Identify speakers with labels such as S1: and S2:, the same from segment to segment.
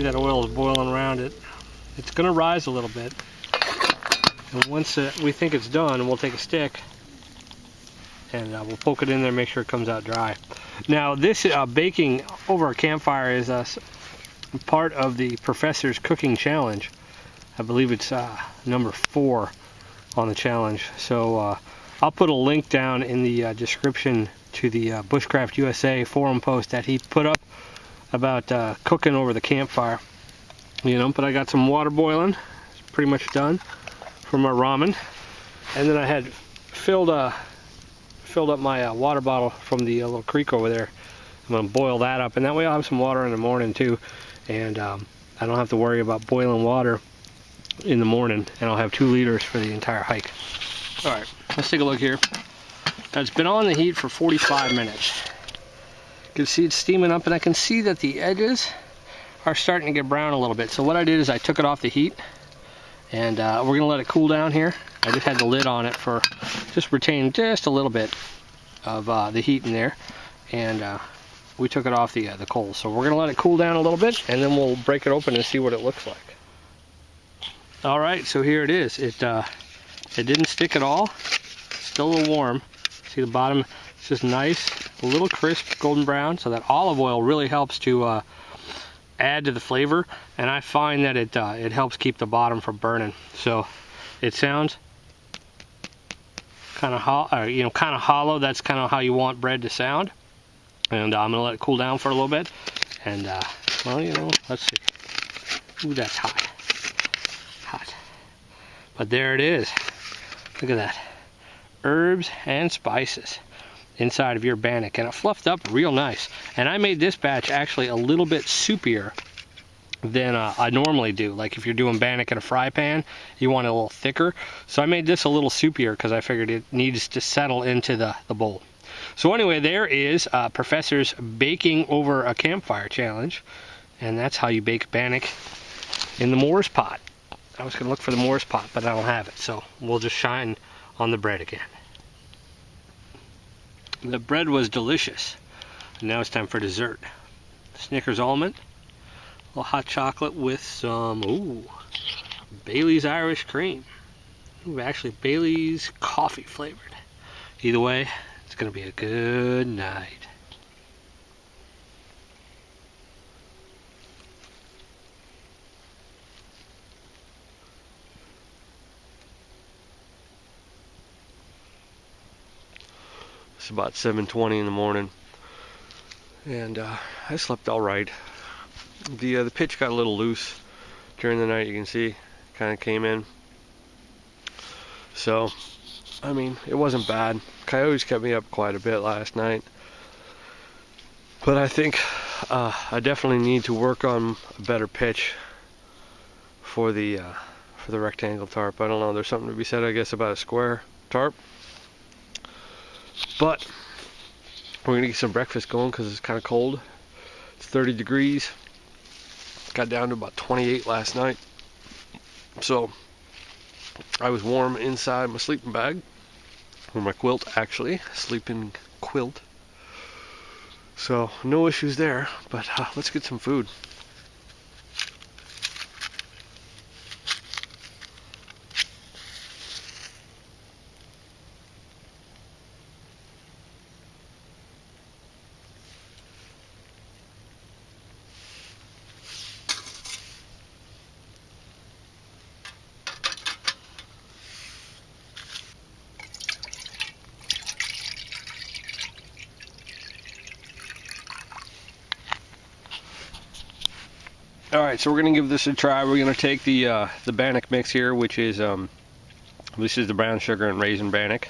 S1: that oil is boiling around it. It's going to rise a little bit. And once we think it's done, we'll take a stick and we'll poke it in there and make sure it comes out dry. Now this baking over a campfire is part of the professor's cooking challenge. I believe it's number 4 on the challenge. So I'll put a link down in the description to the Bushcraft USA forum post that he put up about cooking over the campfire. You know, but I got some water boiling. It's pretty much done for my ramen. And then I had filled up my water bottle from the little creek over there. I'm going to boil that up, and that way I'll have some water in the morning too. And I don't have to worry about boiling water in the morning, and I'll have 2 liters for the entire hike. All right, let's take a look here. Now, it's been on the heat for 45 minutes. You can see it's steaming up, and I can see that the edges are starting to get brown a little bit. So what I did is I took it off the heat, and we're gonna let it cool down here. I just had the lid on it for just retain just a little bit of the heat in there, and we took it off the coals. So we're gonna let it cool down a little bit, and then we'll break it open and see what it looks like. All right, so here it is. It didn't stick at all. Still a little warm. See the bottom? It's just nice, a little crisp, golden brown. So that olive oil really helps to add to the flavor, and I find that it helps keep the bottom from burning. So it sounds kind of hollow. That's kind of how you want bread to sound. And I'm gonna let it cool down for a little bit. And well, you know, let's see. Ooh, that's hot. But there it is. Look at that. Herbs and spices inside of your bannock, and it fluffed up real nice. And I made this batch actually a little bit soupier than I normally do. Like if you're doing bannock in a fry pan, you want it a little thicker. So I made this a little soupier because I figured it needs to settle into the bowl. So anyway, there is Professor's Baking Over a Campfire Challenge, and that's how you bake bannock in the Moore's pot. I was going to look for the Moore's pot, but I don't have it, so we'll just shine on the bread again. The bread was delicious. And now it's time for dessert. Snickers almond, a little hot chocolate with some Bailey's Irish cream. Actually Bailey's coffee flavored. Either way, it's going to be a good night. It's about 7:20 in the morning, and I slept all right. The pitch got a little loose during the night. You can see, kind of came in. So, I mean, it wasn't bad. Coyotes kept me up quite a bit last night, but I think I definitely need to work on a better pitch for the rectangle tarp. I don't know. There's something to be said, I guess, about a square tarp. But we're gonna get some breakfast going because it's kind of cold. It's 30 degrees. Got down to about 28 last night. So I was warm inside my sleeping bag, or my quilt actually, sleeping quilt. So no issues there, but let's get some food. Alright, so we're going to give this a try. We're going to take the bannock mix here, which is, this is the brown sugar and raisin bannock.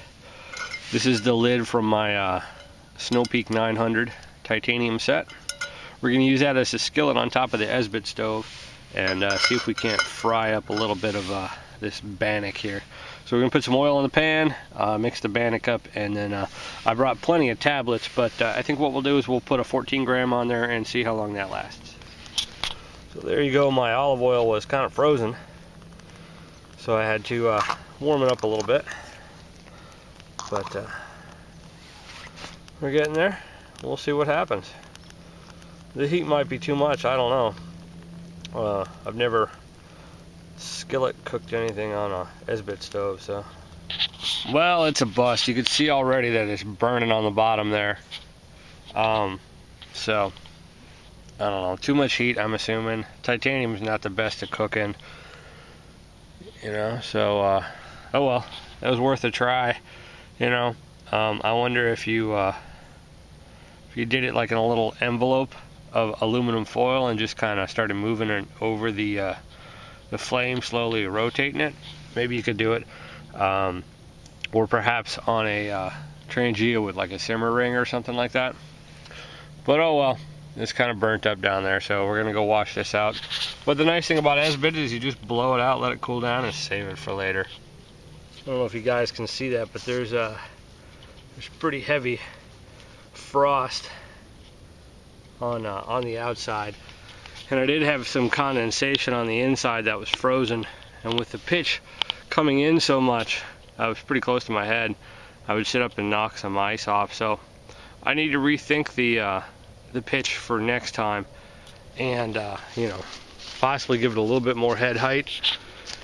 S1: This is the lid from my Snow Peak 900 titanium set. We're going to use that as a skillet on top of the Esbit stove and see if we can't fry up a little bit of this bannock here. So we're going to put some oil in the pan, mix the bannock up, and then I brought plenty of tablets, but I think what we'll do is we'll put a 14 gram on there and see how long that lasts. So there you go, my olive oil was kind of frozen, so I had to warm it up a little bit, but we're getting there. We'll see what happens. The heat might be too much, I don't know. I've never skillet cooked anything on a Esbit stove, so. Well, it's a bust. You can see already that it's burning on the bottom there. So, I don't know, too much heat, I'm assuming. Titanium's not the best to cook in, you know, so, oh well, that was worth a try, you know. I wonder if you did it like in a little envelope of aluminum foil and just kind of started moving it over the flame, slowly rotating it. Maybe you could do it. Or perhaps on a Trangia with like a simmer ring or something like that. But oh well, it's kind of burnt up down there, so we're gonna go wash this out. But the nice thing about Esbit is you just blow it out, let it cool down, and save it for later. I don't know if you guys can see that, but there's pretty heavy frost on the outside, and I did have some condensation on the inside that was frozen. And with the pitch coming in so much, I was pretty close to my head, I would sit up and knock some ice off. So I need to rethink the pitch for next time, and you know, possibly give it a little bit more head height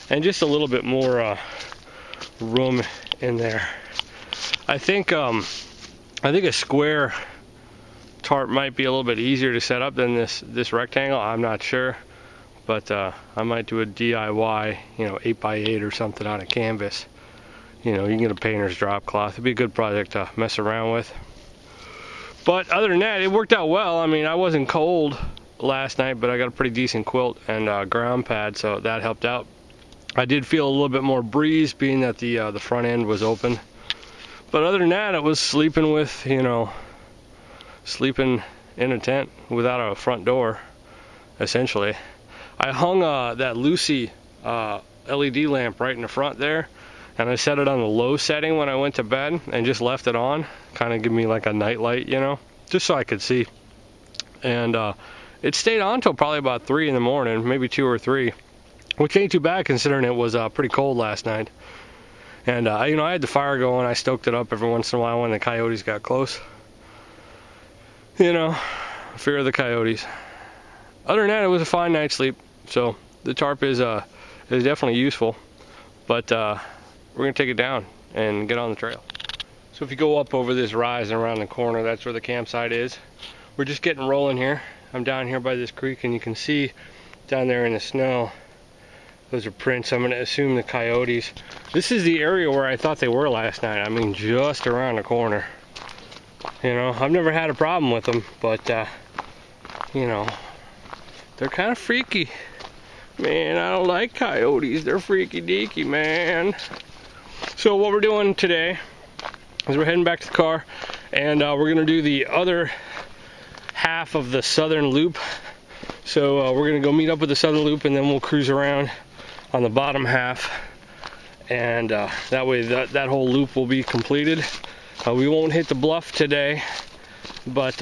S1: and just a little bit more room in there. I think a square tarp might be a little bit easier to set up than this rectangle. I'm not sure, but I might do a DIY, you know, 8x8 or something on a canvas. You know, you can get a painter's drop cloth. It'd be a good project to mess around with. But other than that, it worked out well. I mean, I wasn't cold last night, but I got a pretty decent quilt and ground pad, so that helped out. I did feel a little bit more breeze, being that the front end was open. But other than that, it was sleeping with, you know, sleeping in a tent without a front door, essentially. I hung that Lucy LED lamp right in the front there, and I set it on the low setting when I went to bed and just left it on, kind of give me like a night light, you know, just so I could see. And it stayed on till probably about 3 in the morning, maybe 2 or 3, which ain't too bad considering it was pretty cold last night. And you know, I had the fire going. I stoked it up every once in a while when the coyotes got close. You know, fear of the coyotes. Other than that, it was a fine night's sleep. So the tarp is definitely useful, but we're gonna take it down and get on the trail. So if you go up over this rise and around the corner, that's where the campsite is. We're just getting rolling here. I'm down here by this creek, and you can see down there in the snow, those are prints. I'm gonna assume the coyotes. This is the area where I thought they were last night. I mean, just around the corner. You know, I've never had a problem with them, but you know, they're kind of freaky. Man, I don't like coyotes. They're freaky deaky, man. So what we're doing today is we're heading back to the car, and we're gonna do the other half of the southern loop. So we're gonna go meet up with the southern loop, and then we'll cruise around on the bottom half, and that way that whole loop will be completed. We won't hit the bluff today, but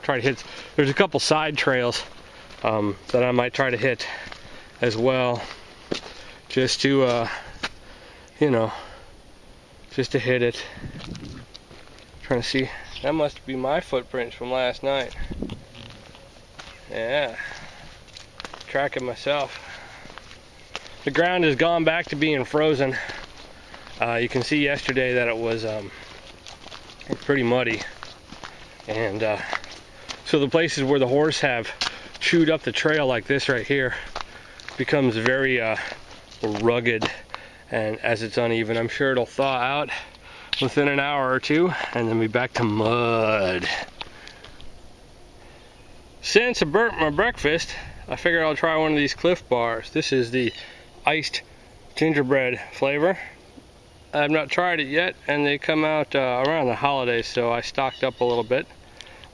S1: try to hit. There's a couple side trails that I might try to hit as well, just to you know, just to hit it. Trying to see, that must be my footprints from last night. Yeah, tracking myself. The ground has gone back to being frozen. You can see yesterday that it was pretty muddy, and so the places where the horse have chewed up the trail, like this right here, becomes very rugged, and as it's uneven, I'm sure it'll thaw out within an hour or two and then be back to mud. Since I burnt my breakfast, I figured I'll try one of these Cliff Bars. This is the iced gingerbread flavor. I have not tried it yet, and they come out around the holidays, so I stocked up a little bit.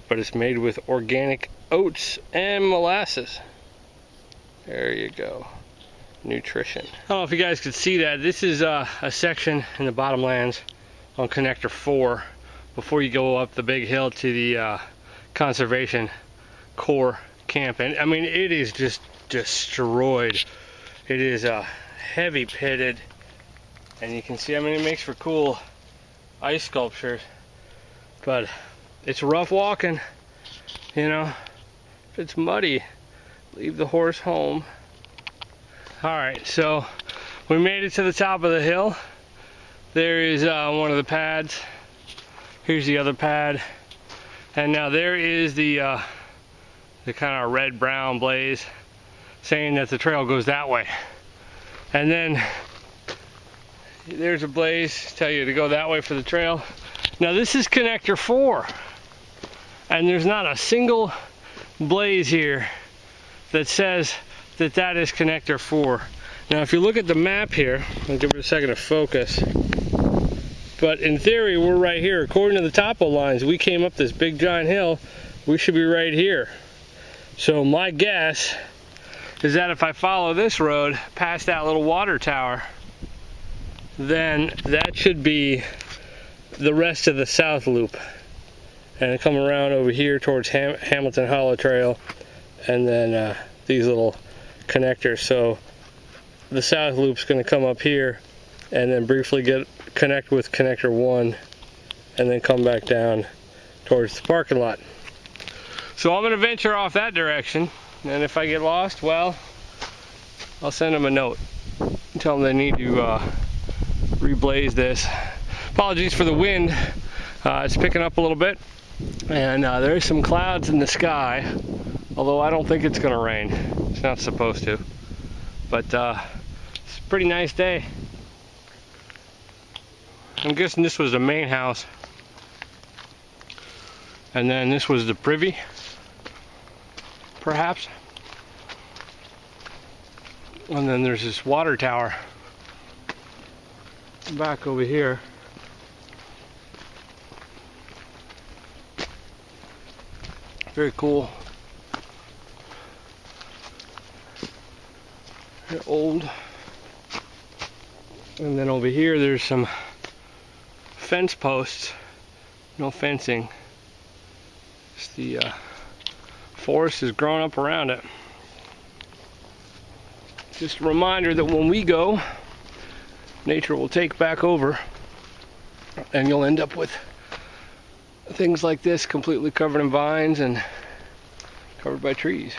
S1: But it's made with organic oats and molasses. There you go. Nutrition. I don't know if you guys could see that. This is a section in the bottomlands on connector 4 before you go up the big hill to the conservation core camp. And I mean, it is just destroyed. It is heavy pitted, and you can see, I mean, it makes for cool ice sculptures, but it's rough walking, you know. If it's muddy, Leave the horse home. Alright, so we made it to the top of the hill. There is one of the pads. Here's the other pad. And now there is the kind of red-brown blaze saying that the trail goes that way. And then there's a blaze tell you to go that way for the trail. Now this is connector 4. And there's not a single blaze here that says that that is connector 4. Now if you look at the map here, I'll give it a second to focus. But in theory, we're right here. According to the topo lines, we came up this big giant hill. We should be right here. So my guess is that if I follow this road past that little water tower, then that should be the rest of the south loop. And come around over here towards Hamilton Hollow Trail, and then these little connectors. So the south loop's going to come up here, and then briefly connect with connector 1, and then come back down towards the parking lot. So I'm going to venture off that direction, and if I get lost, well, I'll send them a note and tell them they need to reblaze this. Apologies for the wind. It's picking up a little bit, and there's some clouds in the sky, although I don't think it's going to rain. It's not supposed to, but it's a pretty nice day. I'm guessing this was the main house, and then this was the privy, perhaps. And then there's this water tower back over here. Very cool. They're old. And then over here there's some fence posts. No fencing. Just the forest has grown up around it. Just a reminder that when we go, nature will take back over, and you'll end up with things like this completely covered in vines and covered by trees.